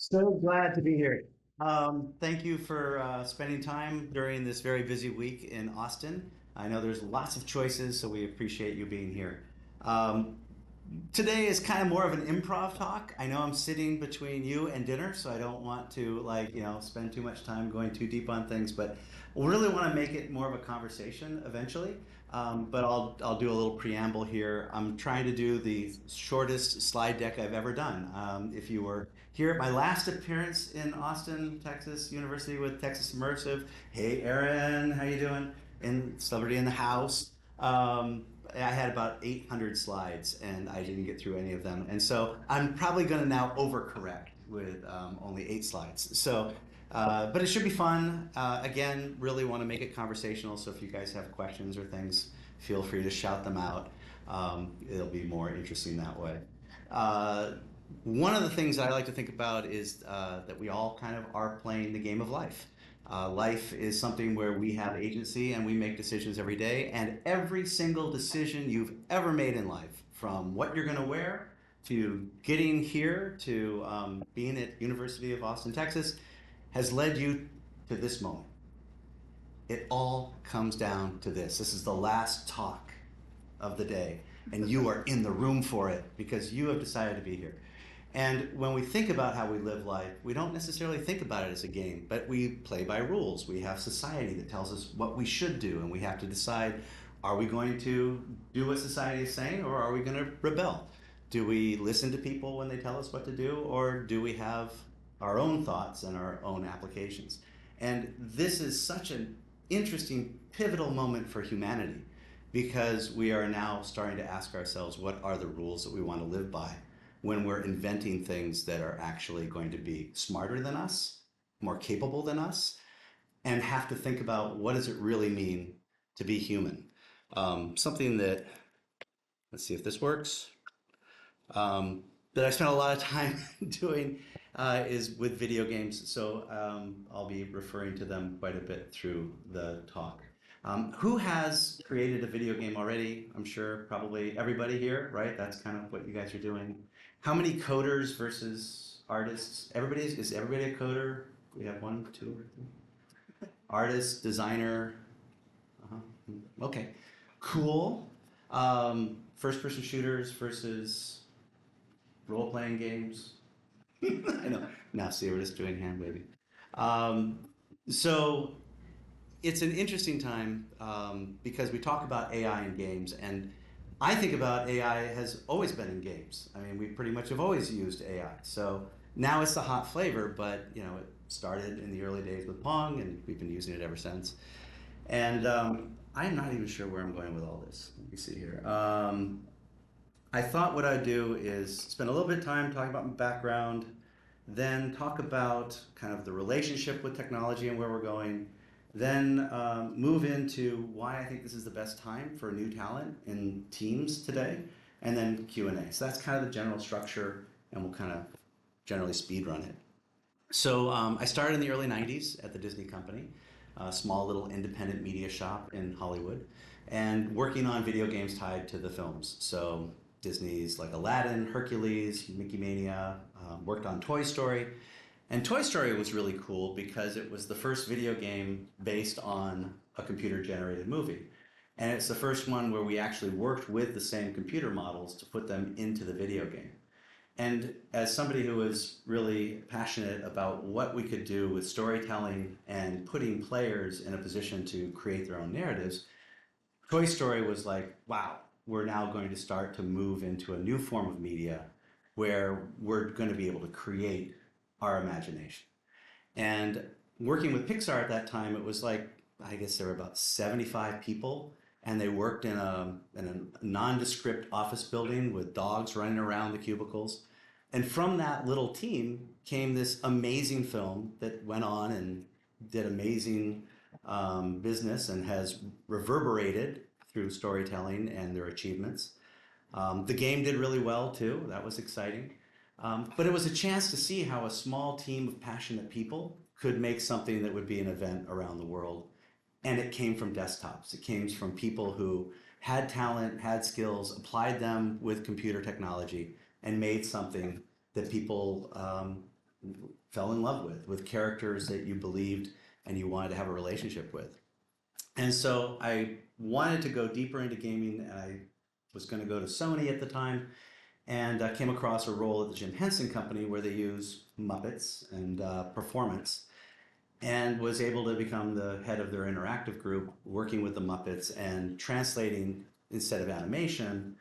So glad to be here. Thank you for spending time during this very busy week in Austin. I know there's lots of choices, so we appreciate you being here. Um, Today is kind of more of an improv talk. I know I'm sitting between you and dinner, so I don't want to spend too much time going too deep on things, but we really want to make it more of a conversation eventually. But I'll do a little preamble here. I'm trying to do the shortest slide deck I've ever done. If you were here at my last appearance in Austin, Texas University with Texas Immersive, hey Aaron, how you doing? In Celebrity in the House. I had about 800 slides and I didn't get through any of them. And so I'm probably going to now overcorrect with only 8 slides. But it should be fun. Again, really want to make it conversational. So if you guys have questions or things, feel free to shout them out. It'll be more interesting that way. Uh, One of the things I like to think about is that we all kind of are playing the game of life. Life is something where we have agency and we make decisions every day. And every single decision you've ever made in life, from what you're going to wear to getting here to being at University of Austin, Texas, has led you to this moment. It all comes down to this. This is the last talk of the day, and you are in the room for it because you have decided to be here. And when we think about how we live life, we don't necessarily think about it as a game, but we play by rules. We have society that tells us what we should do, and we have to decide, are we going to do what society is saying, or are we going to rebel? Do we listen to people when they tell us what to do, or do we have our own thoughts and our own applications? And this is such an interesting, pivotal moment for humanity because we are now starting to ask ourselves, what are the rules that we want to live by when we're inventing things that are actually going to be smarter than us, more capable than us, and have to think about what does it really mean to be human? Something that, let's see if this works, that I spent a lot of time doing is with video games. So I'll be referring to them quite a bit through the talk. Who has created a video game already? I'm sure probably everybody here, right? That's kind of what you guys are doing. How many coders versus artists? Is everybody a coder? We have one, two, or three. Artist, designer. Uh-huh. Okay, cool. First person shooters versus role playing games. I know. Now, see, we're just doing hand waving. Um, so it's an interesting time because we talk about AI in games, and I think about AI has always been in games. I mean, we pretty much have always used AI. So now it's the hot flavor, but it started in the early days with Pong, and we've been using it ever since. And I'm not even sure where I'm going with all this. Let me see here. I thought what I'd do is spend a little bit of time talking about my background, then talk about kind of the relationship with technology and where we're going, then move into why I think this is the best time for new talent in teams today, and then Q&A. So that's kind of the general structure, and we'll kind of generally speed run it. So I started in the early 90s at the Disney company, a small little independent media shop in Hollywood, and working on video games tied to the films. So Disney's like Aladdin, Hercules, Mickey Mania, worked on Toy Story. And Toy Story was really cool because it was the first video game based on a computer generated movie. And it's the first one where we actually worked with the same computer models to put them into the video game. And as somebody who was really passionate about what we could do with storytelling and putting players in a position to create their own narratives, Toy Story was like, wow, we're now going to start to move into a new form of media where we're going to be able to create our imagination. And working with Pixar at that time, it was like, I guess there were about 75 people, and they worked in a nondescript office building with dogs running around the cubicles. And from that little team came this amazing film that went on and did amazing business and has reverberated through storytelling and their achievements. The game did really well too. That was exciting. But it was a chance to see how a small team of passionate people could make something that would be an event around the world. And it came from desktops. It came from people who had talent, had skills, applied them with computer technology, and made something that people fell in love with characters that you believed and you wanted to have a relationship with. And so I wanted to go deeper into gaming, and I was going to go to Sony at the time, and I came across a role at the Jim Henson Company where they use Muppets and performance, and was able to become the head of their interactive group, working with the Muppets and translating, instead of animation,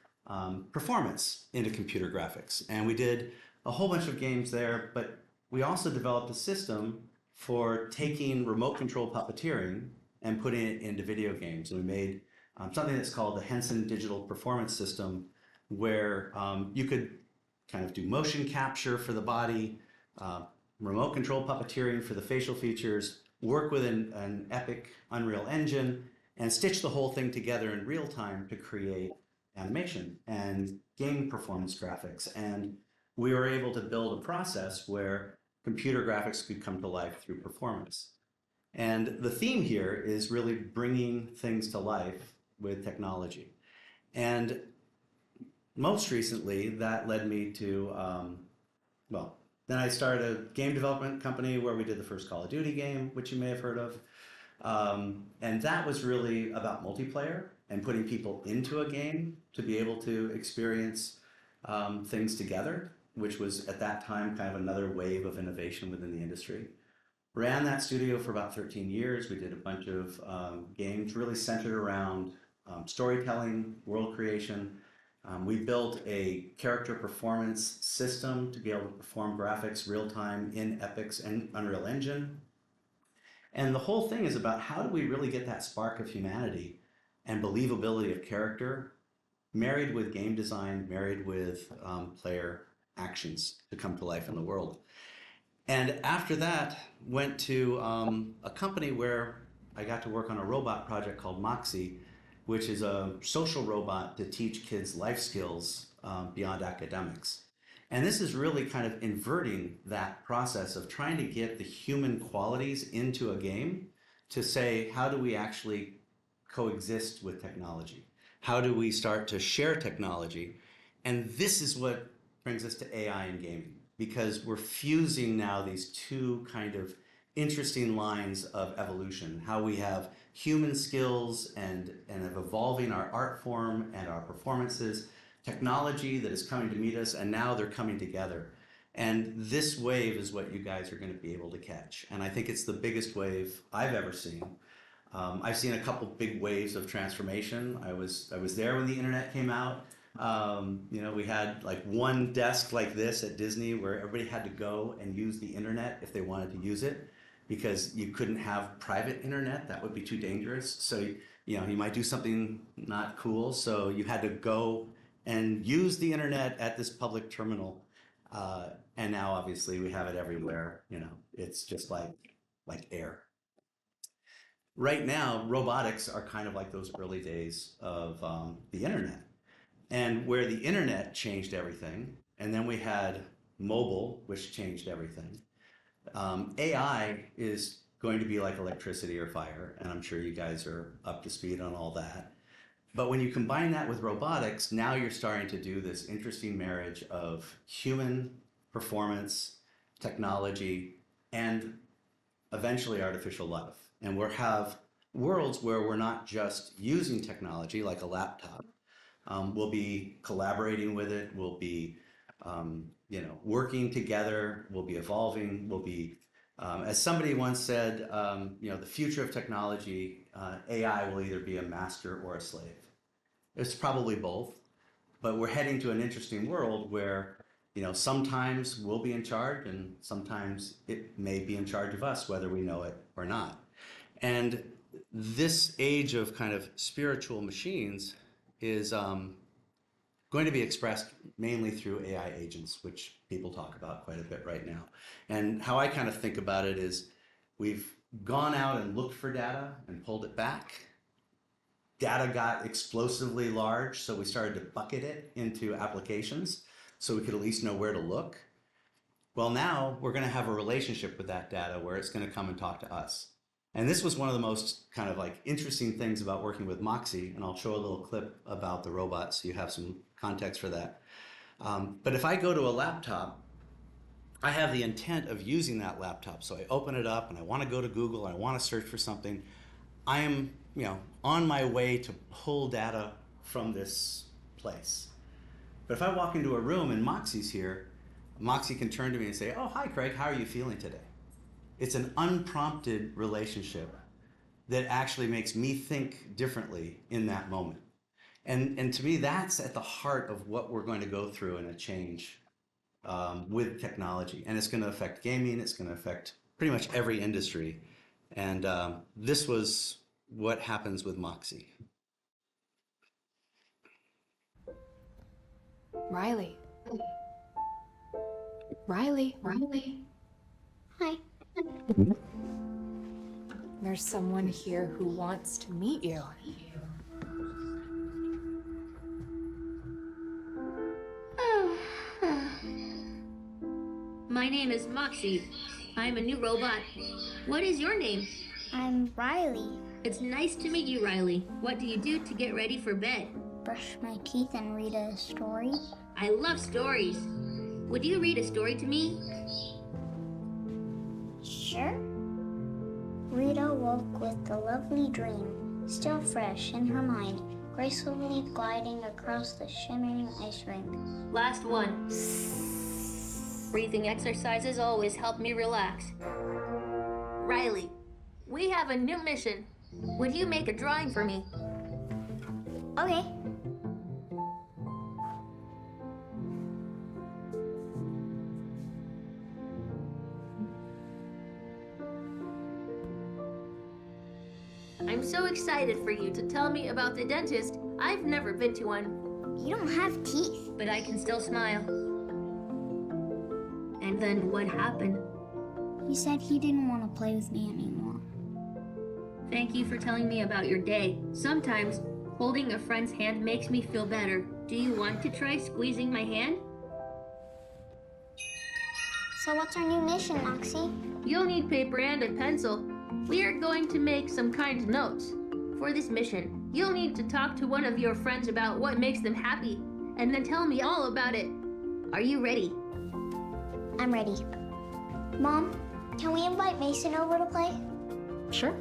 performance into computer graphics. And we did a whole bunch of games there, but we also developed a system for taking remote control puppeteering and putting it into video games. And we made something that's called the Henson Digital Performance System, where you could kind of do motion capture for the body, remote control puppeteering for the facial features, work with an epic Unreal Engine, and stitch the whole thing together in real time to create animation and game performance graphics. And we were able to build a process where computer graphics could come to life through performance. And the theme here is really bringing things to life with technology. And most recently, that led me to, well, then I started a game development company where we did the first Call of Duty game, which you may have heard of. And that was really about multiplayer and putting people into a game to be able to experience things together, which was at that time kind of another wave of innovation within the industry. Ran that studio for about 13 years. We did a bunch of games really centered around storytelling, world creation. We built a character performance system to be able to perform graphics real time in Epic's and Unreal Engine. And the whole thing is about how do we really get that spark of humanity and believability of character married with game design, married with player actions to come to life in the world. And after that, went to a company where I got to work on a robot project called Moxie, which is a social robot to teach kids life skills beyond academics. And this is really kind of inverting that process of trying to get the human qualities into a game to say, how do we actually coexist with technology? How do we start to share technology? And this is what brings us to AI and gaming, because we're fusing now these two kind of interesting lines of evolution, how we have human skills and of evolving our art form and our performances, technology that is coming to meet us, and now they're coming together. And this wave is what you guys are going to be able to catch. And I think it's the biggest wave I've ever seen. I've seen a couple big waves of transformation. I was there when the internet came out. You know, we had like one desk like this at Disney where everybody had to go and use the internet if they wanted to use it, because you couldn't have private internet. That would be too dangerous. So, you know, you might do something not cool. So you had to go and use the internet at this public terminal. And now obviously we have it everywhere. You know, it's just like air. Right now, robotics are kind of like those early days of the internet. And where the internet changed everything, and then we had mobile, which changed everything. AI is going to be like electricity or fire, and I'm sure you guys are up to speed on all that. But when you combine that with robotics, now you're starting to do this interesting marriage of human performance, technology, and eventually artificial life. And we'll have worlds where we're not just using technology like a laptop. We'll be collaborating with it. We'll be, you know, working together. We'll be evolving. We'll be, as somebody once said, you know, the future of technology, AI will either be a master or a slave. It's probably both, but we're heading to an interesting world where, you know, sometimes we'll be in charge and sometimes it may be in charge of us, whether we know it or not. And this age of kind of spiritual machines is going to be expressed mainly through AI agents, which people talk about quite a bit right now. And how I kind of think about it is we've gone out and looked for data and pulled it back. Data got explosively large, so we started to bucket it into applications so we could at least know where to look. Well, now we're going to have a relationship with that data where it's going to come and talk to us. And this was one of the most kind of like interesting things about working with Moxie, and I'll show a little clip about the robot so you have some context for that. But if I go to a laptop, I have the intent of using that laptop. So I open it up and I want to go to Google, I want to search for something. I am, on my way to pull data from this place. But if I walk into a room and Moxie's here, Moxie can turn to me and say, "Oh, hi, Craig, how are you feeling today?" It's an unprompted relationship that actually makes me think differently in that moment. And to me, that's at the heart of what we're going to go through in a change with technology. And it's going to affect gaming, it's going to affect pretty much every industry. And this was what happens with Moxie. Riley. Riley. Hi. There's someone here who wants to meet you. My name is Moxie. I'm a new robot. What is your name? I'm Riley. It's nice to meet you, Riley. What do you do to get ready for bed? Brush my teeth and read a story. I love stories. Would you read a story to me? Sure. Rita woke with a lovely dream, still fresh in her mind, gracefully gliding across the shimmering ice rink. Last one. Breathing exercises always help me relax. Riley, we have a new mission. Would you make a drawing for me? Okay. I'm so excited for you to tell me about the dentist. I've never been to one, You don't have teeth. but I can still smile. And then what happened? He said he didn't want to play with me anymore. Thank you for telling me about your day. Sometimes holding a friend's hand makes me feel better. Do you want to try squeezing my hand? So what's our new mission, Moxie? You'll need paper and a pencil. We are going to make some kind notes. For this mission, you'll need to talk to one of your friends about what makes them happy, and then tell me all about it. Are you ready? I'm ready. Mom, can we invite Mason over to play? Sure.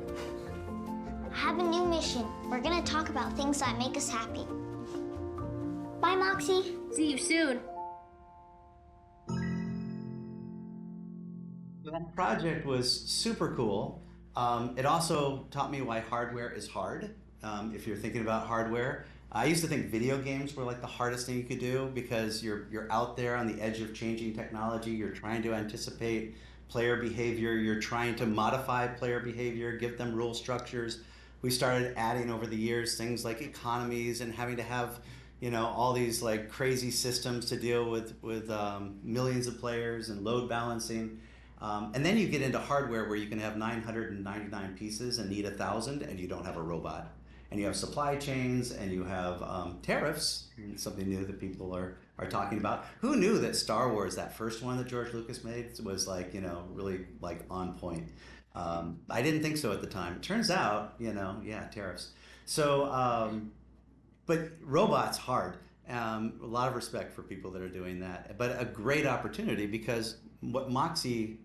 I have a new mission. We're gonna talk about things that make us happy. Bye, Moxie. See you soon. That project was super cool. It also taught me why hardware is hard. If you're thinking about hardware, I used to think video games were like the hardest thing you could do because you're out there on the edge of changing technology. You're trying to anticipate player behavior. You're trying to modify player behavior, give them rule structures. We started adding over the years things like economies and having to have all these like crazy systems to deal with millions of players and load balancing. And then you get into hardware where you can have 999 pieces and need 1,000 and you don't have a robot. And you have supply chains and you have tariffs, something new that people are talking about. Who knew that Star Wars, that first one that George Lucas made, was like, really like on point. I didn't think so at the time. It turns out, yeah, tariffs. So, but robots hard. A lot of respect for people that are doing that, but a great opportunity because what Moxie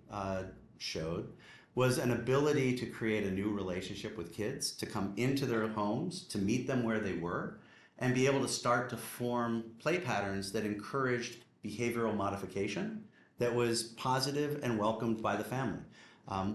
showed was an ability to create a new relationship with kids, to come into their homes, to meet them where they were, and be able to start to form play patterns that encouraged behavioral modification that was positive and welcomed by the family.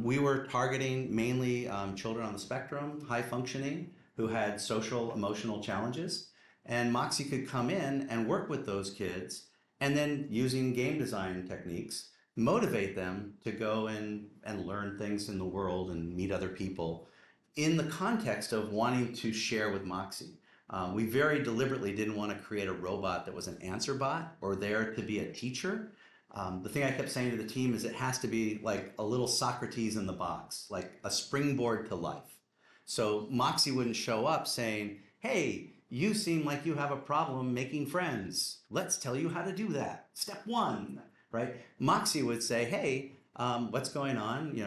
We were targeting mainly children on the spectrum, high functioning, who had social, emotional challenges. And Moxie could come in and work with those kids and then using game design techniques, motivate them to go and learn things in the world and meet other people in the context of wanting to share with Moxie. We very deliberately didn't want to create a robot that was an answer bot or there to be a teacher. The thing I kept saying to the team is it has to be like a little Socrates in the box, like a springboard to life. So Moxie wouldn't show up saying, "Hey, you seem like you have a problem making friends. Let's tell you how to do that. Step one," right? Moxie would say, "Hey, what's going on?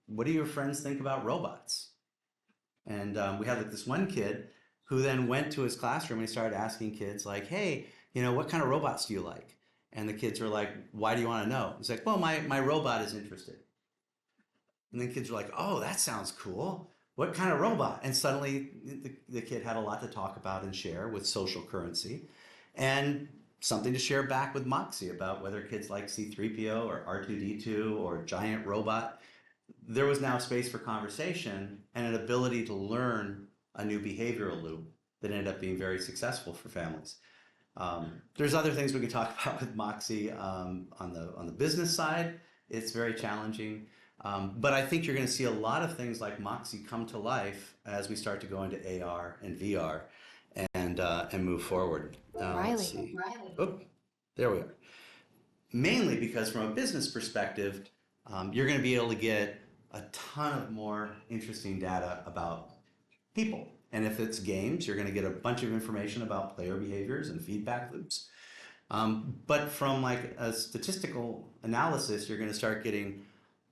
What do your friends think about robots?" And we had like this one kid who then went to his classroom and he started asking kids like, "Hey, what kind of robots do you like?" And the kids were like, why do you want to know? He's like, well, my robot is interested. And then kids were like, oh, that sounds cool. What kind of robot? And suddenly the kid had a lot to talk about and share with social currency and something to share back with Moxie about whether kids like C3PO or R2D2 or giant robot. There was now space for conversation and an ability to learn a new behavioral loop that ended up being very successful for families. There's other things we could talk about with Moxie on the business side. It's very challenging. But I think you're going to see a lot of things like Moxie come to life as we start to go into AR and VR and move forward. Let's Riley. see. Oop, there we are. Mainly because from a business perspective, you're going to be able to get a ton of more interesting data about people. And if it's games, you're going to get a bunch of information about player behaviors and feedback loops. But from like a statistical analysis, you're going to start getting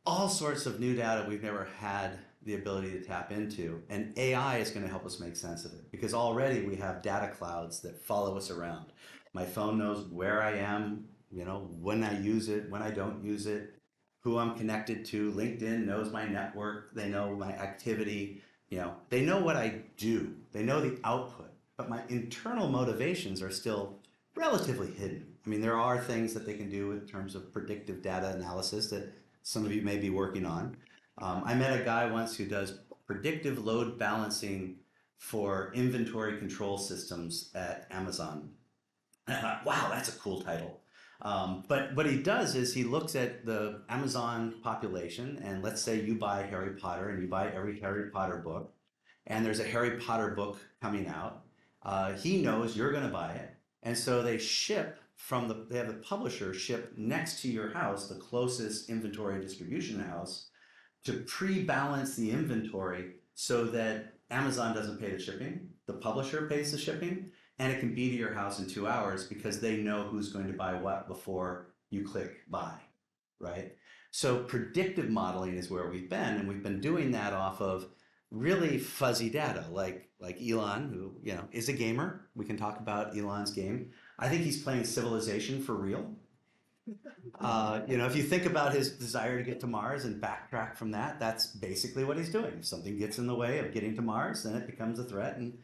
all sorts of new data we've never had the ability to tap into. And AI is going to help us make sense of it because already we have data clouds that follow us around. My phone knows where I am, when I use it, when I don't use it, who I'm connected to. LinkedIn knows my network. They know my activity. They know what I do. They know the output, but my internal motivations are still relatively hidden. I mean, there are things that they can do in terms of predictive data analysis that some of you may be working on. I met a guy once who does predictive load balancing for inventory control systems at Amazon. And I thought, wow, that's a cool title. But what he does is he looks at the Amazon population, and let's say you buy Harry Potter and you buy every Harry Potter book, and there's a Harry Potter book coming out. He knows you're going to buy it, and so they have the publisher ship next to your house, the closest inventory distribution house, to pre-balance the inventory so that Amazon doesn't pay the shipping, the publisher pays the shipping, and it can be to your house in 2 hours because they know who's going to buy what before you click buy, right? So predictive modeling is where we've been, and we've been doing that off of really fuzzy data, like Elon, who is a gamer. We can talk about Elon's game. I think he's playing Civilization for real. If you think about his desire to get to Mars and backtrack from that, that's basically what he's doing. If something gets in the way of getting to Mars, then it becomes a threat. And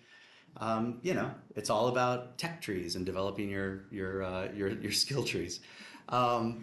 it's all about tech trees and developing your skill trees. But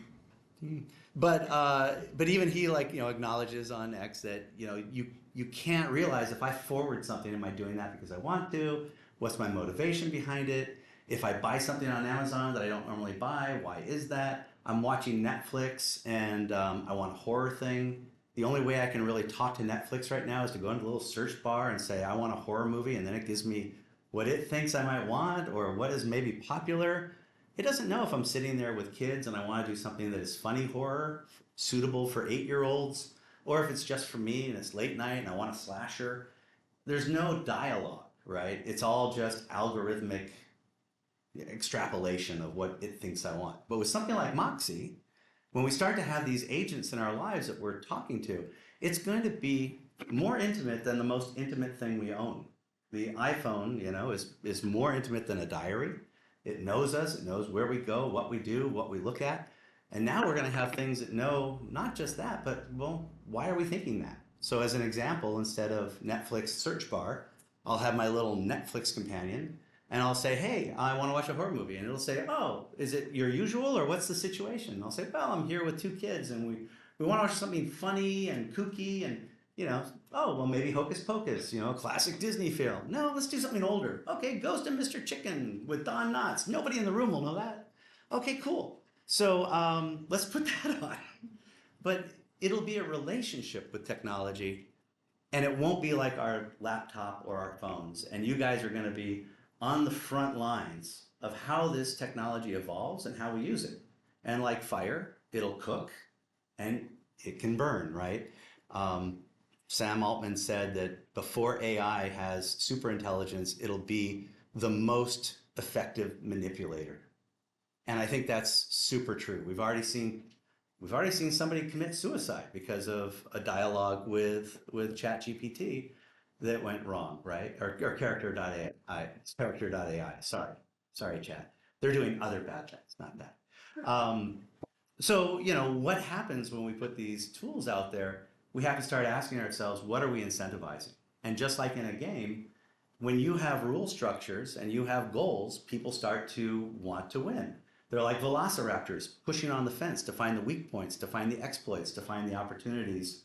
even he acknowledges on X that you can't realize if I forward something, am I doing that because I want to? What's my motivation behind it? If I buy something on Amazon that I don't normally buy, why is that? I'm watching Netflix and I want a horror thing. The only way I can really talk to Netflix right now is to go into a little search bar and say, I want a horror movie, and then it gives me what it thinks I might want or what is maybe popular. It doesn't know if I'm sitting there with kids and I want to do something that is funny horror, suitable for 8-year-olds, or if it's just for me and it's late night and I want a slasher. There's no dialogue, right? It's all just algorithmic extrapolation of what it thinks I want. But with something like Moxie, when we start to have these agents in our lives that we're talking to, it's going to be more intimate than the most intimate thing we own. The iPhone, is more intimate than a diary. It knows us, it knows where we go, what we do, what we look at. And now we're going to have things that know not just that, but, well, why are we thinking that? So as an example, instead of Netflix search bar, I'll have my little Netflix companion, and I'll say, hey, I want to watch a horror movie. And it'll say, oh, is it your usual or what's the situation? And I'll say, well, I'm here with 2 kids and we want to watch something funny and kooky and, oh, well, maybe Hocus Pocus, a classic Disney film. No, let's do something older. Okay, Ghost and Mr. Chicken with Don Knotts. Nobody in the room will know that. Okay, cool. So let's put that on. But it'll be a relationship with technology, and it won't be like our laptop or our phones. And you guys are going to be on the front lines of how this technology evolves and how we use it. And like fire, it'll cook and it can burn, right? Sam Altman said that before AI has superintelligence, it'll be the most effective manipulator. And I think that's super true. We've already seen somebody commit suicide because of a dialogue with ChatGPT that went wrong, right? Or character.ai. Sorry, chat. They're doing other bad things, not that. So, what happens when we put these tools out there? We have to start asking ourselves, what are we incentivizing? And just like in a game, when you have rule structures and you have goals, people start to want to win. They're like velociraptors pushing on the fence to find the weak points, to find the exploits, to find the opportunities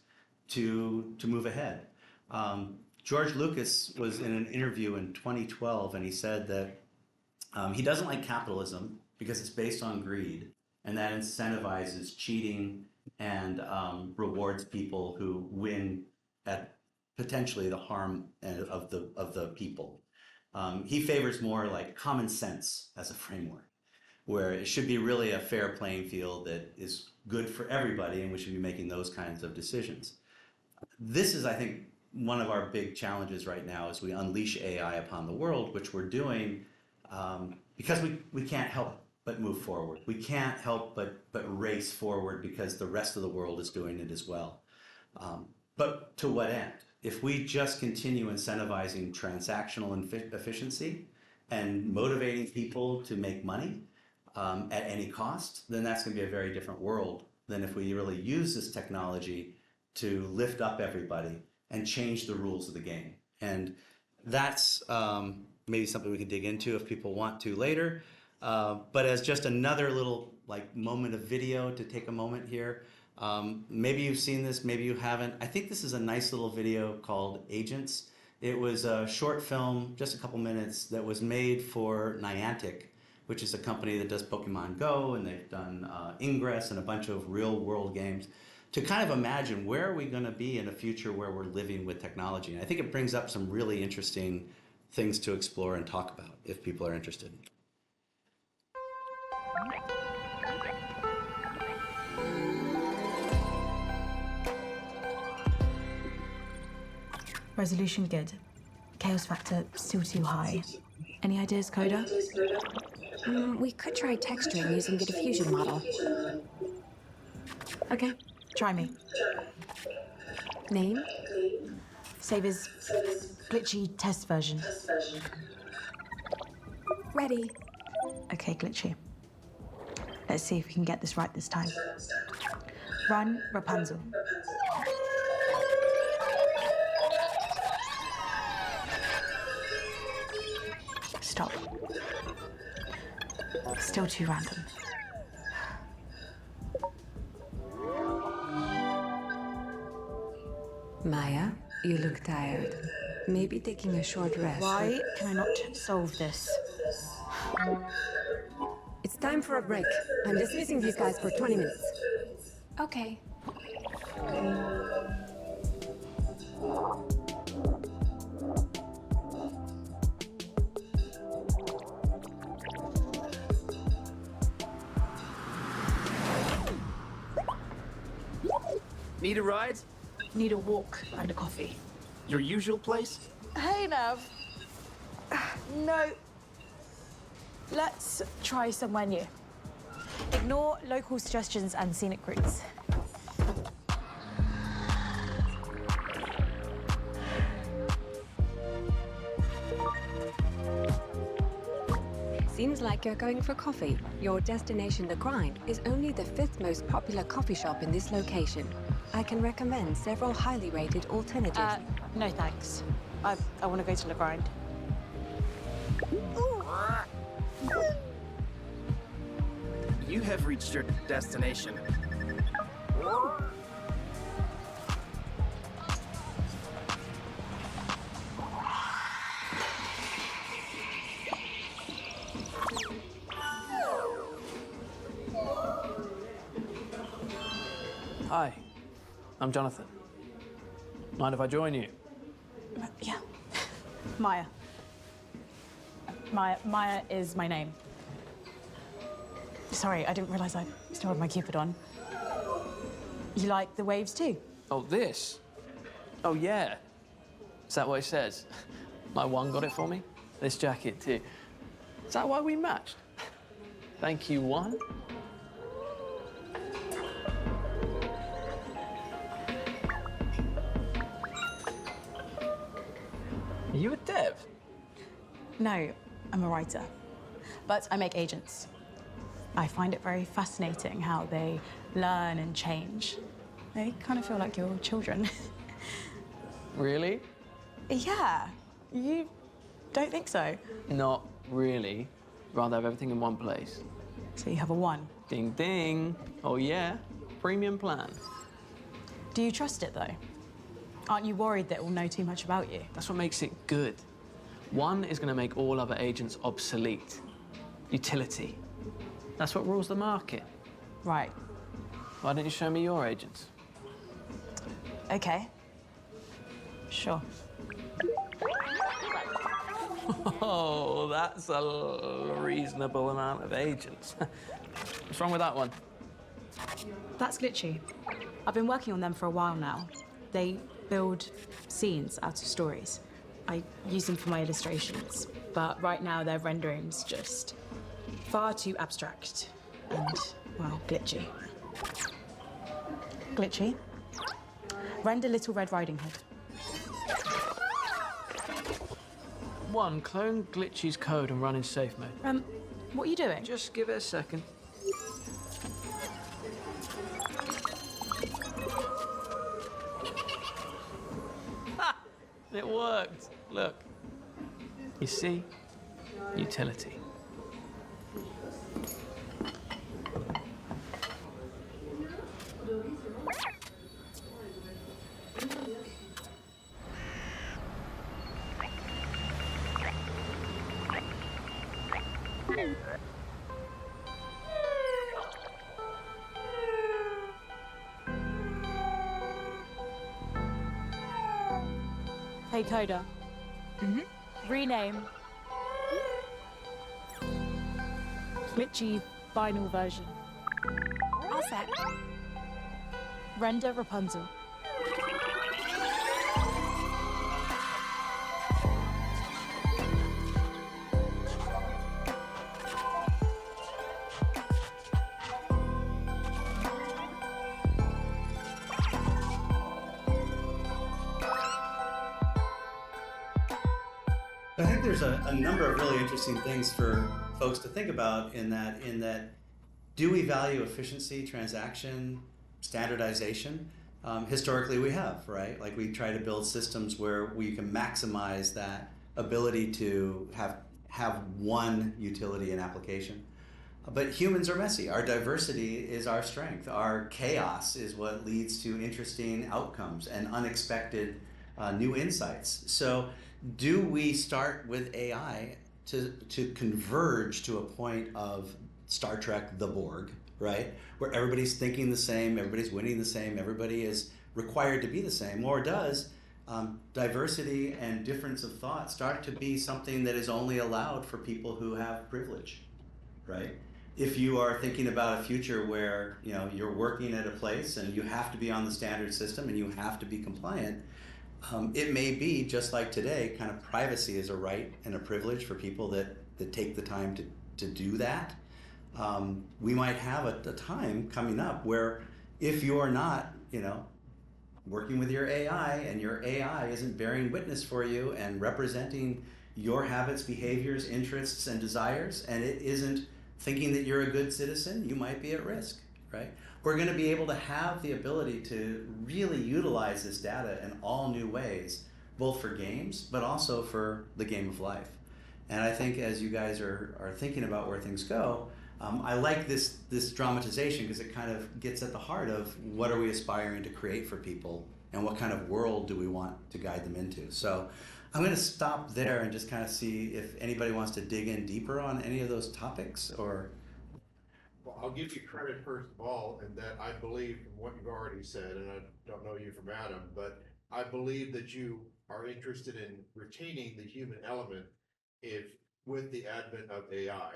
to move ahead. George Lucas was in an interview in 2012, and he said that he doesn't like capitalism because it's based on greed, and that incentivizes cheating and rewards people who win at potentially the harm of the people. He favors more like common sense as a framework, where it should be really a fair playing field that is good for everybody, and we should be making those kinds of decisions. This is, I think, one of our big challenges right now as we unleash AI upon the world, which we're doing because we can't help but move forward. We can't help but race forward because the rest of the world is doing it as well. But to what end? If we just continue incentivizing transactional efficiency and motivating people to make money at any cost, then that's going to be a very different world than if we really use this technology to lift up everybody and change the rules of the game. And that's maybe something we can dig into if people want to later. But as just another little moment of video to take a moment here, maybe you've seen this, maybe you haven't. I think this is a nice little video called Agents. It was a short film, just a couple minutes, that was made for Niantic, which is a company that does Pokemon Go, and they've done Ingress and a bunch of real world games, to kind of imagine where are we going to be in a future where we're living with technology. And I think it brings up some really interesting things to explore and talk about if people are interested. Resolution good. Chaos factor still too high. Any ideas, Coda? We could try texturing using the diffusion model. Okay, try me. Name? Save as glitchy test version. Ready. Okay, glitchy. Let's see if we can get this right this time. Run Rapunzel. Stop. Still too random. Maya, you look tired. Maybe taking a short rest. Why can I not solve this? It's time for a break. I'm dismissing these guys for 20 minutes. Okay. Need a ride? Need a walk and a coffee. Your usual place? Hey, Nav. No. Let's try somewhere new. Ignore local suggestions and scenic routes. Seems like you're going for coffee. Your destination, The Grind, is only the 5th most popular coffee shop in this location. I can recommend several highly rated alternatives. No thanks. I want to go to the Grind. You have reached your destination. Hi, I'm Jonathan. Mind if I join you? Yeah. Maya. Maya is my name. Sorry, I didn't realize I still had my Cupid on. You like the waves too? Oh, this? Oh, yeah. Is that what it says? My one got it for me? This jacket too. Is that why we matched? Thank you, one. Are you a dev? No, I'm a writer. But I make agents. I find it very fascinating how they learn and change. They kind of feel like your children. Really? Yeah, you don't think so? Not really. Rather have everything in one place. So you have a one. Ding ding. Oh yeah, premium plan. Do you trust it though? Aren't you worried that it will know too much about you? That's what makes it good. One is going to make all other agents obsolete. Utility. That's what rules the market. Right. Why don't you show me your agents? Okay. Sure. Oh, that's a reasonable amount of agents. What's wrong with that one? That's glitchy. I've been working on them for a while now. They build scenes out of stories. I use them for my illustrations, but right now their rendering's just far too abstract and, well, glitchy. Glitchy? Render Little Red Riding Hood. One, clone Glitchy's code and run in safe mode. What are you doing? Just give it a second. Ha! It worked. Look. You see? Utility. Hey, Coda. Rename. Glitchy final version. All set. Render Rapunzel. I think there's a number of really interesting things for folks to think about in that do we value efficiency, transaction, standardization? Historically we have, right? Like we try to build systems where we can maximize that ability to have one utility and application. But humans are messy. Our diversity is our strength. Our chaos is what leads to interesting outcomes and unexpected new insights. So do we start with AI to converge to a point of Star Trek The Borg, right? Where everybody's thinking the same, everybody's winning the same, everybody is required to be the same, or does diversity and difference of thought start to be something that is only allowed for people who have privilege, right? If you are thinking about a future where you're working at a place and you have to be on the standard system and you have to be compliant, it may be just like today, kind of privacy is a right and a privilege for people that take the time to do that. We might have a time coming up where if you're not, working with your AI and your AI isn't bearing witness for you and representing your habits, behaviors, interests, and desires, and it isn't thinking that you're a good citizen, you might be at risk, right? We're going to be able to have the ability to really utilize this data in all new ways, both for games, but also for the game of life. And I think as you guys are thinking about where things go, I like this dramatization because it kind of gets at the heart of what are we aspiring to create for people and what kind of world do we want to guide them into. So I'm going to stop there and just kind of see if anybody wants to dig in deeper on any of those topics or... Well, I'll give you credit first of all, in that I believe in what you've already said, and I don't know you from Adam, but I believe that you are interested in retaining the human element with the advent of AI.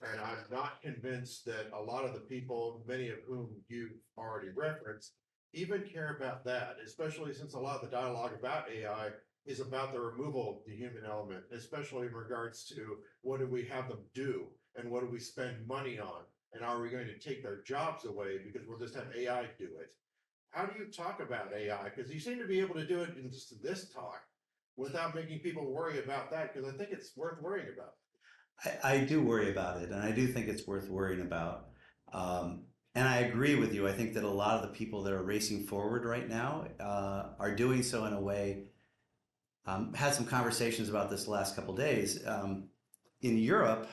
And I'm not convinced that a lot of the people, many of whom you've already referenced, even care about that, especially since a lot of the dialogue about AI is about the removal of the human element, especially in regards to what do we have them do and what do we spend money on? And are we going to take their jobs away because we'll just have AI do it? How do you talk about AI? Because you seem to be able to do it in just this talk without making people worry about that, because I think it's worth worrying about. I do worry about it, and I do think it's worth worrying about. And I agree with you. I think that a lot of the people that are racing forward right now are doing so in a way. Had some conversations about this the last couple days. In Europe,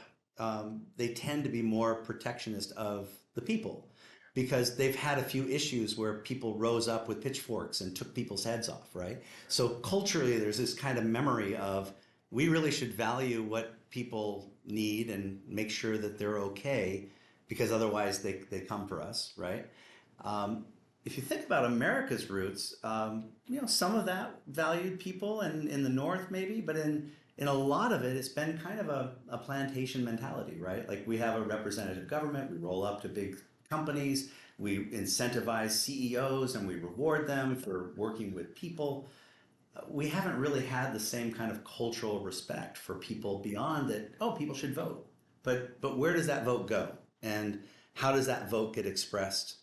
they tend to be more protectionist of the people because they've had a few issues where people rose up with pitchforks and took people's heads off, right? So culturally, there's this kind of memory of we really should value what people need and make sure that they're okay because otherwise they come for us, right? If you think about America's roots, some of that valued people and in the North maybe, but in a lot of it, it's been kind of a plantation mentality, right? Like we have a representative government, we roll up to big companies, we incentivize CEOs and we reward them for working with people. We haven't really had the same kind of cultural respect for people beyond that, oh, people should vote. But where does that vote go? And how does that vote get expressed?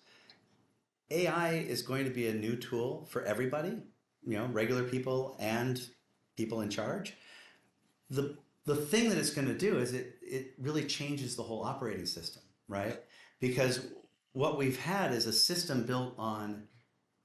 AI is going to be a new tool for everybody, regular people and people in charge. The thing that it's going to do is it really changes the whole operating system, right? Because what we've had is a system built on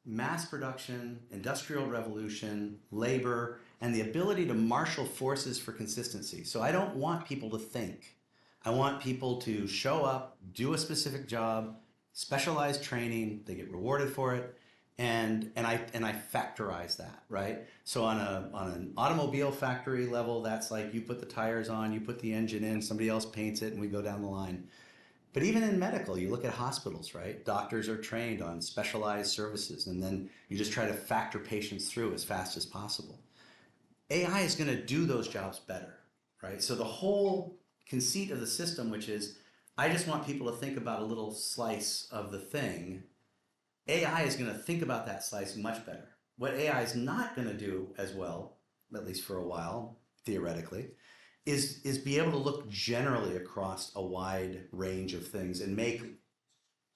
mass production, industrial revolution, labor, and the ability to marshal forces for consistency. So I don't want people to think. I want people to show up, do a specific job, specialized training, they get rewarded for it, and I factorize that, right? So on an automobile factory level, that's like you put the tires on, you put the engine in, somebody else paints it, and we go down the line. But even in medical, you look at hospitals, right? Doctors are trained on specialized services, and then you just try to factor patients through as fast as possible. AI is going to do those jobs better, right? So the whole conceit of the system, which is I just want people to think about a little slice of the thing. AI is going to think about that slice much better. What AI is not going to do as well, at least for a while, theoretically, is be able to look generally across a wide range of things and make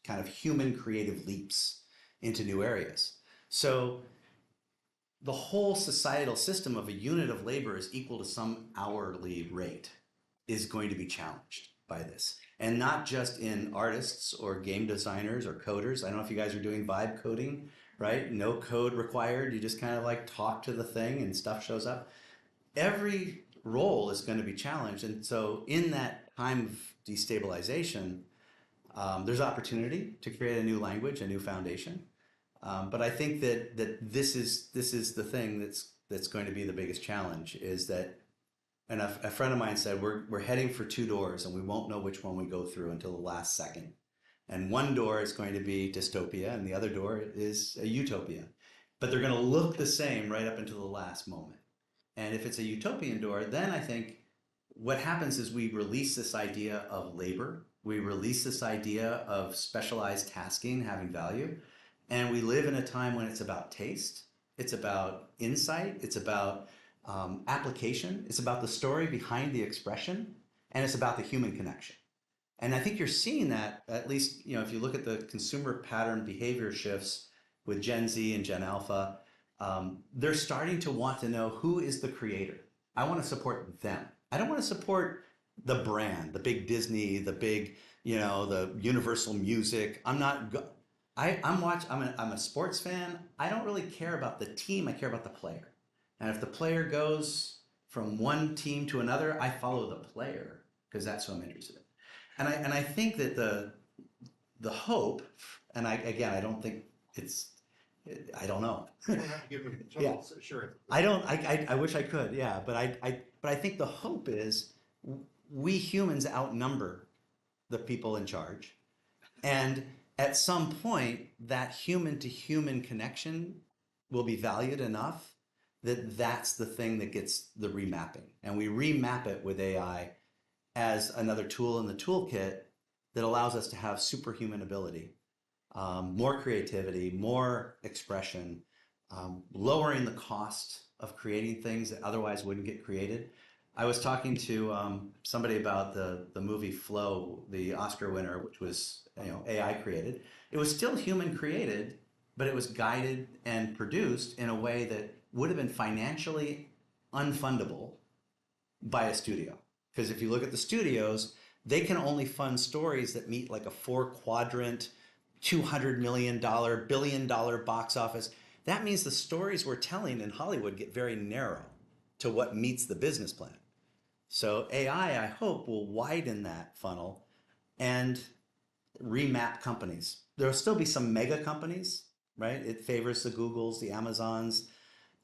kind of human creative leaps into new areas. So the whole societal system of a unit of labor is equal to some hourly rate is going to be challenged by this. And not just in artists or game designers or coders. I don't know if you guys are doing vibe coding, right? No code required. You just kind of like talk to the thing and stuff shows up. Every role is going to be challenged. And so in that time of destabilization, there's opportunity to create a new language, a new foundation. But I think that this is the thing that's going to be the biggest challenge is that, and a friend of mine said, we're heading for two doors and we won't know which one we go through until the last second. And one door is going to be dystopia and the other door is a utopia. But they're going to look the same right up until the last moment. And if it's a utopian door, then I think what happens is we release this idea of labor. We release this idea of specialized tasking having value. And we live in a time when it's about taste. It's about insight. It's about application. It's about the story behind the expression, and it's about the human connection. And I think you're seeing that, at least, if you look at the consumer pattern behavior shifts with Gen Z and Gen Alpha, they're starting to want to know who is the creator. I want to support them. I don't want to support the brand, the big Disney, the big, the Universal Music. I'm a sports fan. I don't really care about the team. I care about the player. And if the player goes from one team to another, I follow the player because that's who I'm interested in. And I think that the hope, and I don't think I don't know. You don't have to give me total assurance. I wish I could, yeah. But I think the hope is we humans outnumber the people in charge. And at some point, that human to human connection will be valued enough that that's the thing that gets the remapping. And we remap it with AI as another tool in the toolkit that allows us to have superhuman ability, more creativity, more expression, lowering the cost of creating things that otherwise wouldn't get created. I was talking to somebody about the movie Flow, the Oscar winner, which was AI created. It was still human created, but it was guided and produced in a way that would have been financially unfundable by a studio. Because if you look at the studios, they can only fund stories that meet like a 4-quadrant, $200 million, billion-dollar box office. That means the stories we're telling in Hollywood get very narrow to what meets the business plan. So AI, I hope, will widen that funnel and remap companies. There'll still be some mega companies, right? It favors the Googles, the Amazons.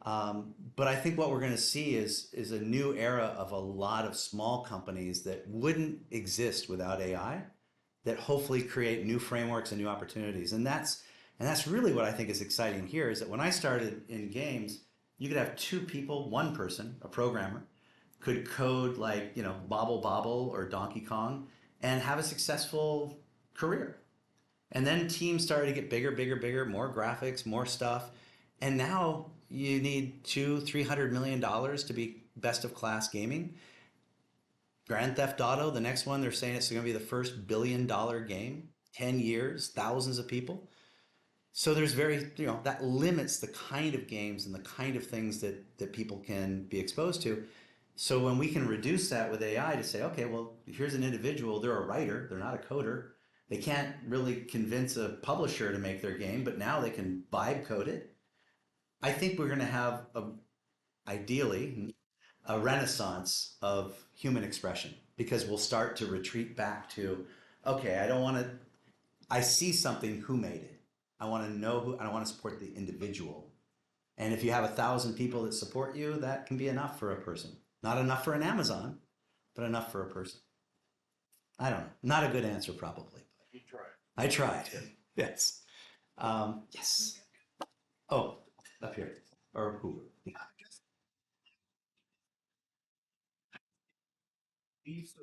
But I think what we're going to see is a new era of a lot of small companies that wouldn't exist without AI, that hopefully create new frameworks and new opportunities. And that's really what I think is exciting here, is that when I started in games, you could have 2 people, 1 person, a programmer, could code like, Bobble Bobble or Donkey Kong and have a successful career. And then teams started to get bigger, bigger, bigger, more graphics, more stuff. And now you need $200-300 million to be best of class gaming. Grand Theft Auto, the next one, they're saying it's going to be the first billion-dollar game, 10 years, thousands of people. So there's that limits the kind of games and the kind of things that people can be exposed to. So when we can reduce that with AI to say, okay, well, here's an individual, they're a writer, they're not a coder. They can't really convince a publisher to make their game, but now they can vibe code it. I think we're going to have, ideally, a renaissance of human expression, because we'll start to retreat back to, okay, I see something, who made it? I want to know who, and I want to support the individual. And if you have 1,000 people that support you, that can be enough for a person. Not enough for an Amazon, but enough for a person. I don't know. Not a good answer, probably. You tried. I tried. Yes. Yes. Oh, up here. Or who? Yeah. These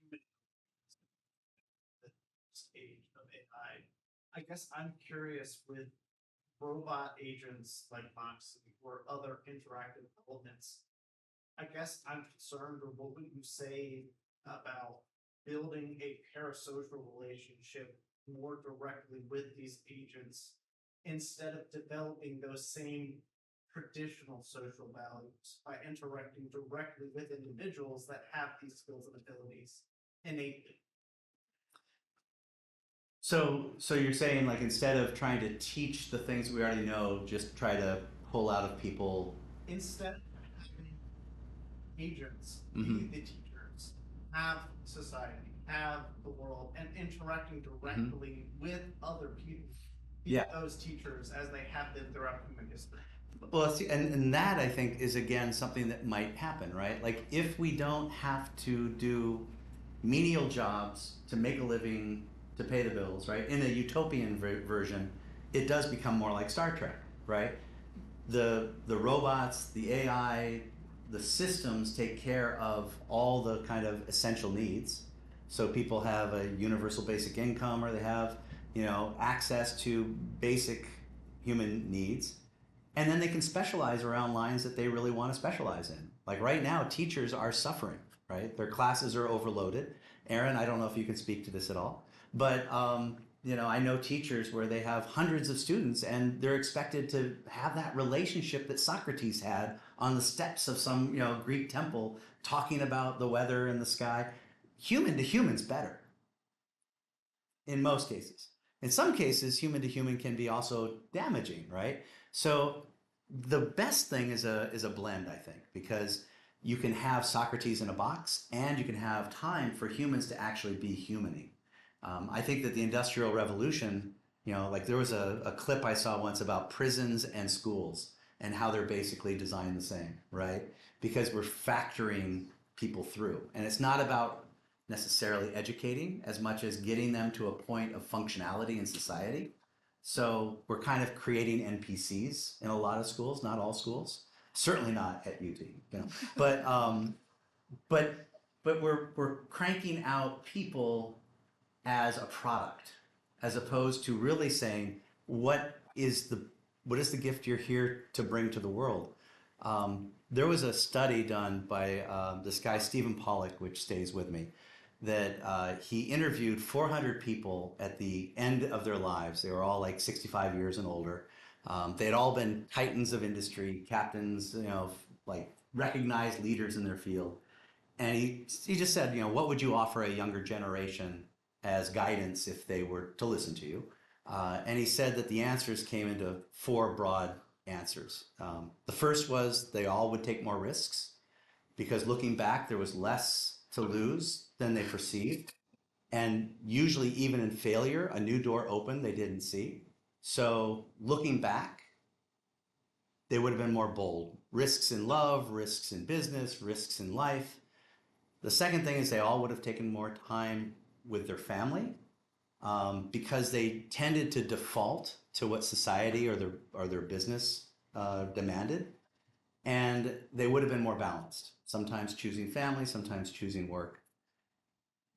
human stage of AI. I guess I'm curious with robot agents like Moxie or other interactive elements. I guess I'm concerned, or what would you say about building a parasocial relationship more directly with these agents instead of developing those same traditional social values by interacting directly with individuals that have these skills and abilities innately? So you're saying, like, instead of trying to teach the things we already know, just try to pull out of people. Instead of having agents Mhm. be the teachers, have society, have the world, and interacting directly with other people, be Yeah. those teachers as they have been throughout human history. Well, see, and that I think is again something that might happen, right? Like, if we don't have to do menial jobs to make a living, to pay the bills, right? In a utopian version, it does become more like Star Trek, right? The robots, the AI, the systems take care of all the kind of essential needs. So people have a universal basic income, or they have, access to basic human needs. And then they can specialize around lines that they really want to specialize in. Like right now, teachers are suffering, right? Their classes are overloaded. Aaron, I don't know if you can speak to this at all, but I know teachers where they have hundreds of students and they're expected to have that relationship that Socrates had on the steps of some, Greek temple, talking about the weather and the sky. Human to human's better in most cases. In some cases, human to human can be also damaging, right? So the best thing is a blend, I think, because you can have Socrates in a box and you can have time for humans to actually be humaning. I think that the Industrial Revolution, like there was a clip I saw once about prisons and schools and how they're basically designed the same, right? Because we're factoring people through. And it's not about necessarily educating as much as getting them to a point of functionality in society. So we're kind of creating NPCs in a lot of schools, not all schools, certainly not at UT, but we're cranking out people as a product, as opposed to really saying what is the gift you're here to bring to the world. There was a study done by this guy Stephen Pollack, which stays with me, that he interviewed 400 people at the end of their lives. They were all like 65 years and older. They had all been titans of industry, captains, like recognized leaders in their field. And he just said, what would you offer a younger generation as guidance if they were to listen to you? And he said that the answers came into four broad answers. The first was they all would take more risks because looking back, there was less to lose than they perceived. And usually, even in failure, a new door opened they didn't see. So looking back, they would have been more bold. Risks in love, risks in business, risks in life. The second thing is they all would have taken more time with their family because they tended to default to what society or their business demanded. And they would have been more balanced, sometimes choosing family, sometimes choosing work.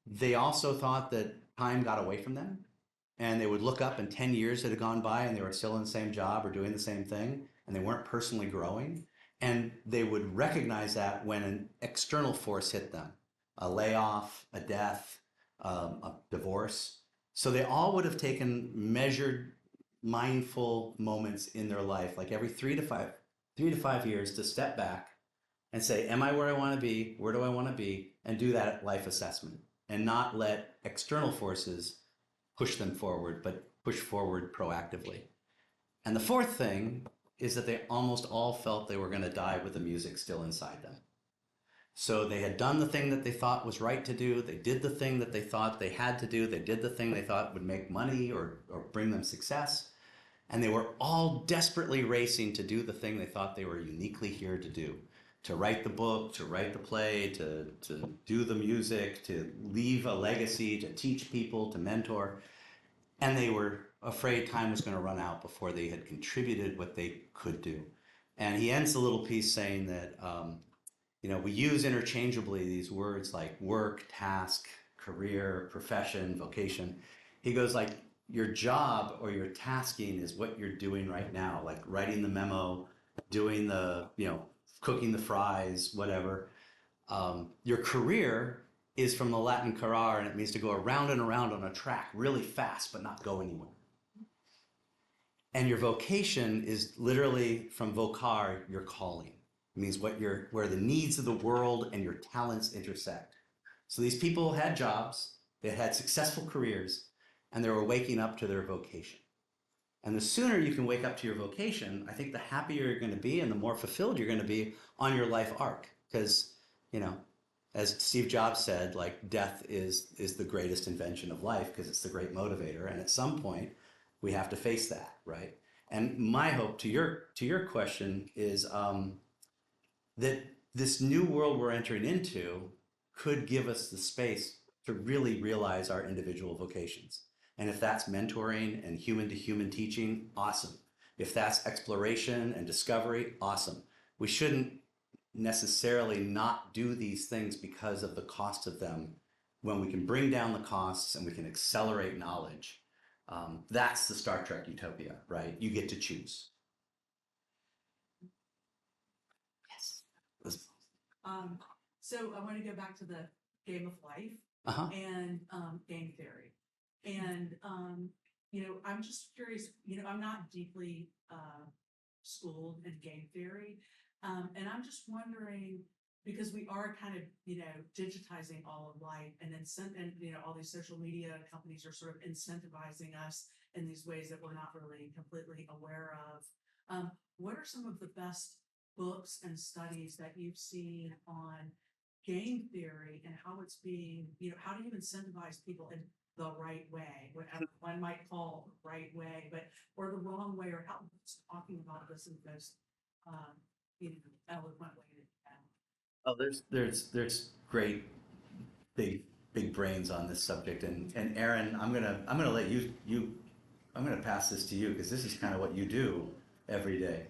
They also thought that time got away from them and they would look up and 10 years had gone by and they were still in the same job or doing the same thing and they weren't personally growing. And they would recognize that when an external force hit them, a layoff, a death, a divorce. So they all would have taken measured, mindful moments in their life, like every 3 to 5 years, to step back and say, am I where I want to be? Where do I want to be? And do that life assessment and not let external forces push them forward, but push forward proactively. And the fourth thing is that they almost all felt they were going to die with the music still inside them. So they had done the thing that they thought was right to do. They did the thing that they thought they had to do. They did the thing they thought would make money or bring them success. And they were all desperately racing to do the thing they thought they were uniquely here to do. To write the book, to write the play, to do the music, to leave a legacy, to teach people, to mentor. And they were afraid time was going to run out before they had contributed what they could do. And he ends the little piece saying that, we use interchangeably these words like work, task, career, profession, vocation. He goes like, your job or your tasking is what you're doing right now, like writing the memo, doing the, cooking the fries, whatever. Your career is from the Latin carrere, and it means to go around and around on a track really fast, but not go anywhere. And your vocation is literally from vocar, your calling. It means where the needs of the world and your talents intersect. So these people had jobs, they had successful careers, and they were waking up to their vocation. And the sooner you can wake up to your vocation, I think the happier you're going to be and the more fulfilled you're going to be on your life arc. Because, as Steve Jobs said, like death is the greatest invention of life because it's the great motivator. And at some point, we have to face that, right? And my hope to your question is that this new world we're entering into could give us the space to really realize our individual vocations. And if that's mentoring and human to human teaching, awesome. If that's exploration and discovery, awesome. We shouldn't necessarily not do these things because of the cost of them. When we can bring down the costs and we can accelerate knowledge, that's the Star Trek utopia, right? You get to choose. Yes. So I want to go back to the game of life and game theory. And, I'm just curious, I'm not deeply schooled in game theory. And I'm just wondering, because we are kind of, digitizing all of life and then all these social media companies are sort of incentivizing us in these ways that we're not really completely aware of. What are some of the best books and studies that you've seen on game theory and how it's being, how do you incentivize people in the right way, whatever one might call the right way, or the wrong way, or how it's talking about this in the most, eloquent way that you can. Oh, there's great big brains on this subject, and Aaron, I'm gonna let I'm gonna pass this to you because this is kind of what you do every day,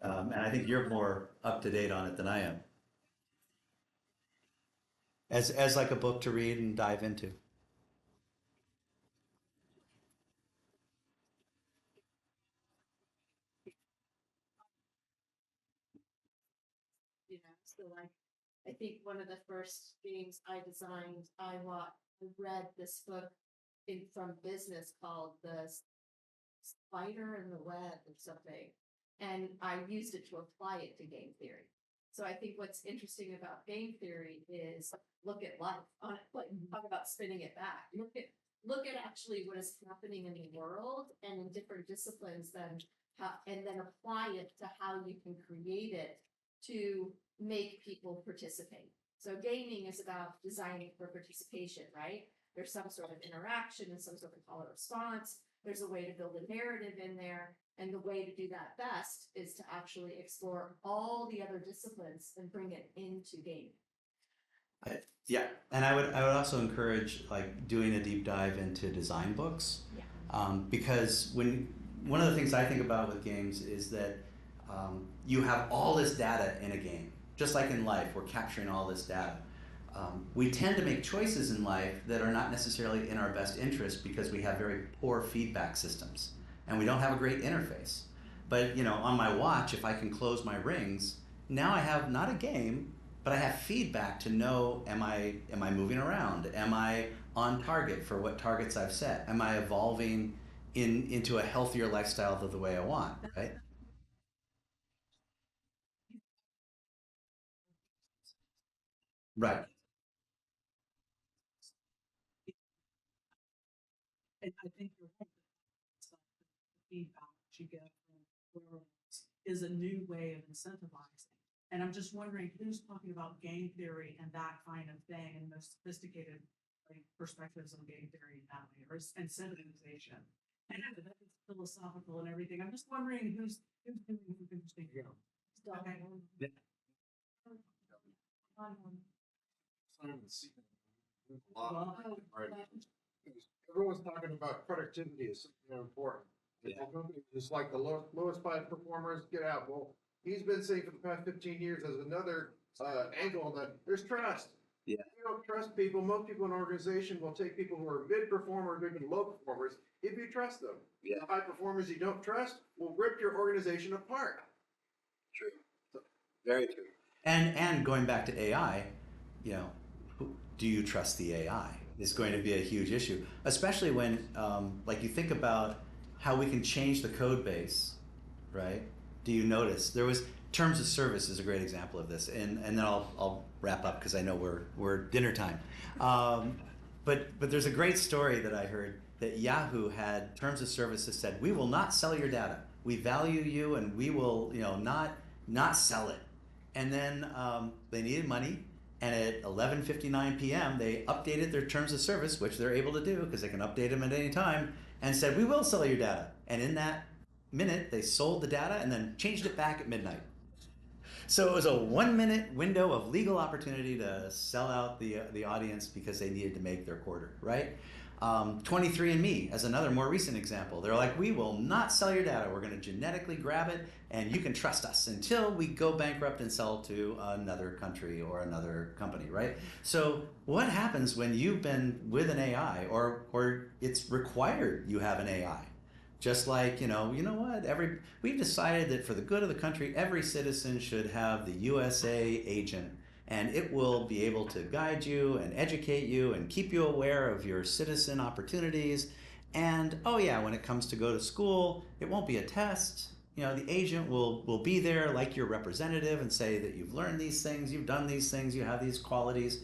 and I think you're more up to date on it than I am. As like a book to read and dive into. So like, I think one of the first games I designed, I read this book from business called The Spider and the Web or something, and I used it to apply it to game theory. So I think what's interesting about game theory is look at life on it, like talk about spinning it back. Look at actually what is happening in the world and in different disciplines, then how, and then apply it to how you can create it to make people participate. So gaming is about designing for participation, right? There's some sort of interaction and some sort of call and response. There's a way to build a narrative in there. And the way to do that best is to actually explore all the other disciplines and bring it into gaming. Yeah, and I would also encourage like doing a deep dive into design books, because one of the things I think about with games is that you have all this data in a game, just like in life, we're capturing all this data. We tend to make choices in life that are not necessarily in our best interest because we have very poor feedback systems and we don't have a great interface. But you know, on my watch, if I can close my rings, now I have not a game, but I have feedback to know, am I moving around? Am I on target for what targets I've set? Am I evolving into a healthier lifestyle the way I want, right? Right. And I think you're right. It's like the feedback that you get from plurals is a new way of incentivizing. And I'm just wondering who's talking about game theory and that kind of thing and most sophisticated like perspectives on game theory and that way, or incentivization. And that is philosophical and everything. I'm just wondering who's doing who's thinking. Okay. Yeah. Well, right. Everyone's talking about productivity is something important. Yeah. It's like the lowest five performers get out. Well, he's been saying for the past 15 years as another angle on that. There's trust. Yeah. If you don't trust people, most people in an organization will take people who are mid performers, even low performers, if you trust them. Yeah. The high performers you don't trust will rip your organization apart. True. Very true. And going back to AI, you know, do you trust the AI is going to be a huge issue, especially when, like you think about how we can change the code base, right? Do you notice there was terms of service is a great example of this, and then I'll wrap up because I know we're dinner time. But there's a great story that I heard that Yahoo had terms of service that said, we will not sell your data. We value you and we will, you know, not sell it. And then they needed money, and at 11:59 p.m. they updated their terms of service, which they're able to do because they can update them at any time, and said, we will sell your data. And in that minute, they sold the data and then changed it back at midnight. So it was a 1 minute window of legal opportunity to sell out the audience because they needed to make their quarter, right? 23andMe as another more recent example. They're like, we will not sell your data. We're going to genetically grab it, and you can trust us until we go bankrupt and sell to another country or another company, right? So what happens when you've been with an AI, or it's required you have an AI? Just like, you know what, we've decided that for the good of the country, every citizen should have the USA agent, and it will be able to guide you and educate you and keep you aware of your citizen opportunities. And oh yeah, when it comes to go to school, it won't be a test. You know, the agent will be there like your representative and say that you've learned these things, you've done these things, you have these qualities.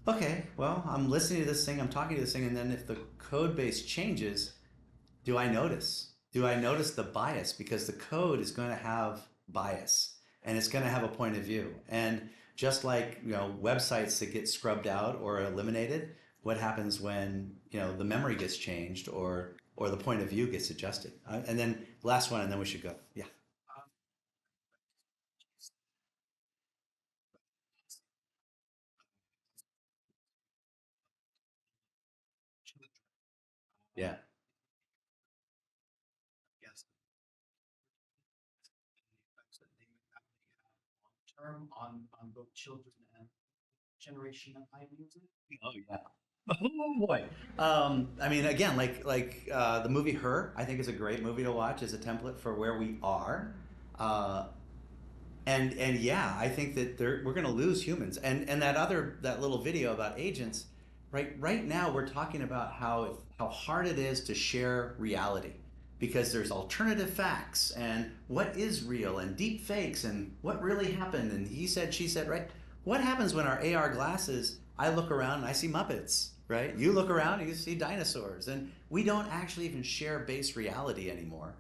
Okay, well, I'm listening to this thing, I'm talking to this thing, and then if the code base changes, do I notice? Do I notice the bias? Because the code is going to have bias and it's going to have a point of view. And just like, you know, websites that get scrubbed out or eliminated, what happens when, you know, the memory gets changed or the point of view gets adjusted? And then last one, and then we should go. Yeah. Yeah. Yes. Effects that they would actually have long term on both children and generation of high music. Oh yeah. Oh boy. I mean, again, like the movie Her, I think is a great movie to watch as a template for where we are. Uh, and yeah, I think that we're going to lose humans. And that little video about agents, right now we're talking about how hard it is to share reality. because there's alternative facts and what is real and deep fakes and what really happened and he said, she said, right? What happens when our AR glasses, I look around and I see Muppets, right? You look around and you see dinosaurs, and we don't actually even share base reality anymore.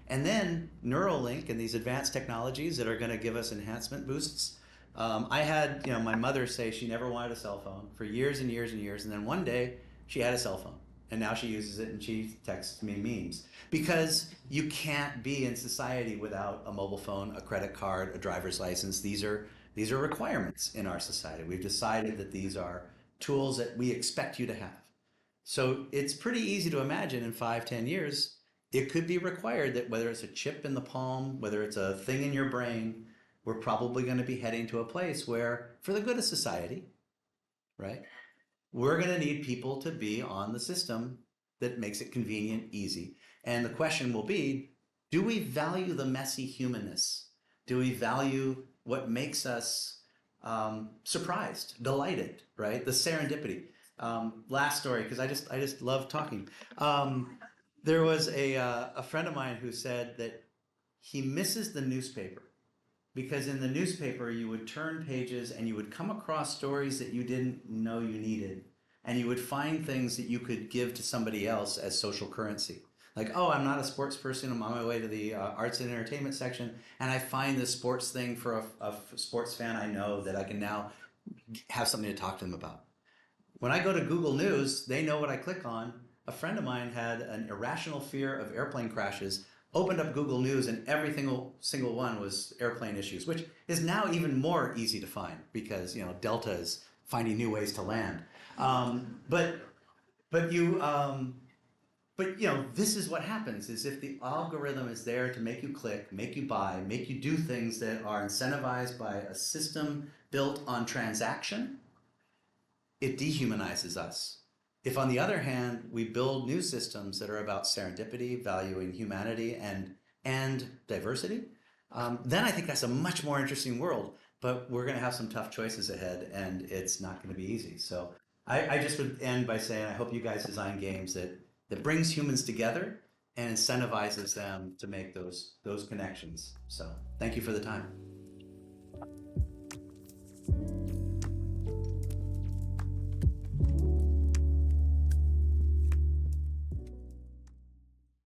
And then Neuralink and these advanced technologies that are going to give us enhancement boosts. I had, my mother say she never wanted a cell phone for years and years and years, and then one day she had a cell phone, and now she uses it and she texts me memes, because you can't be in society without a mobile phone, a credit card, a driver's license. These are requirements in our society. We've decided that these are tools that we expect you to have. So it's pretty easy to imagine in 5-10 years, it could be required that whether it's a chip in the palm, whether it's a thing in your brain, we're probably going to be heading to a place where, for the good of society, right, we're going to need people to be on the system that makes it convenient, easy. And the question will be, do we value the messy humanness? Do we value what makes us surprised, delighted, right? The serendipity. Last story, because I just love talking. There was a friend of mine who said that he misses the newspaper, because in the newspaper you would turn pages and you would come across stories that you didn't know you needed, and you would find things that you could give to somebody else as social currency. Like, oh, I'm not a sports person, I'm on my way to the arts and entertainment section, and I find this sports thing for a sports fan I know that I can now have something to talk to them about. When I go to Google News, they know what I click on. A friend of mine had an irrational fear of airplane crashes, opened up Google News, and every single one was airplane issues, which is now even more easy to find because Delta is finding new ways to land. But this is what happens: is if the algorithm is there to make you click, make you buy, make you do things that are incentivized by a system built on transaction, it dehumanizes us. If, on the other hand, we build new systems that are about serendipity, valuing humanity and diversity, then I think that's a much more interesting world. But we're going to have some tough choices ahead, and it's not going to be easy. So I just would end by saying I hope you guys design games that brings humans together and incentivizes them to make those connections. So thank you for the time.